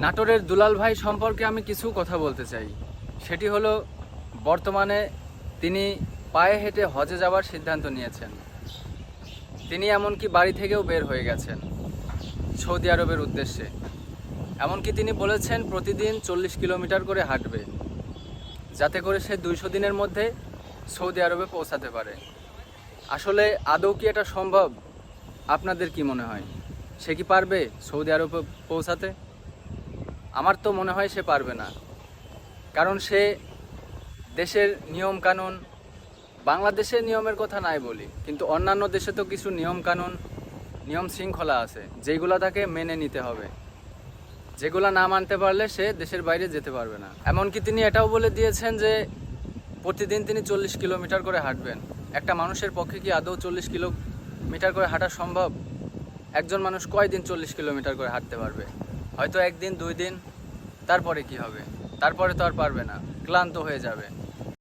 নাটোরের দুলাল ভাই সম্পর্কে আমি কিছু কথা বলতে চাই। সেটি হলো, বর্তমানে তিনি পায়ে হেঁটে হজে যাওয়ার সিদ্ধান্ত নিয়েছেন। তিনি এমনকি বাড়ি থেকেও বের হয়ে গেছেন সৌদি আরবের উদ্দেশ্যে। এমনকি তিনি বলেছেন প্রতিদিন 40 কিলোমিটার করে হাঁটবে, যাতে করে সে 200 দিনের মধ্যে সৌদি আরবে পৌঁছাতে পারে। আসলে আদৌ কি এটা সম্ভব? আপনাদের কি মনে হয়, সে কি পারবে সৌদি আরবে পৌঁছাতে? আমার তো মনে হয় সে পারবে না। কারণ সে দেশের নিয়ম কানুন, বাংলাদেশের নিয়মের কথা নাই বলি, কিন্তু অন্যান্য দেশে তো কিছু নিয়ম কানুন, নিয়ম শৃঙ্খলা আছে যেগুলো তাকে মেনে নিতে হবে। যেগুলো না মানতে পারলে সে দেশের বাইরে যেতে পারবে না। এমনকি তিনি এটাও বলে দিয়েছেন যে প্রতিদিন তিনি 40 কিলোমিটার করে হাঁটবেন। একটা মানুষের পক্ষে কি আদৌ 40 কিলোমিটার করে হাঁটা সম্ভব? একজন মানুষ কয়দিন 40 কিলোমিটার করে হাঁটতে পারবে? হয়তো 1 দিন 2 দিন, তারপরে কি হবে? তারপরে তো আর পারবে না, ক্লান্ত হয়ে যাবে।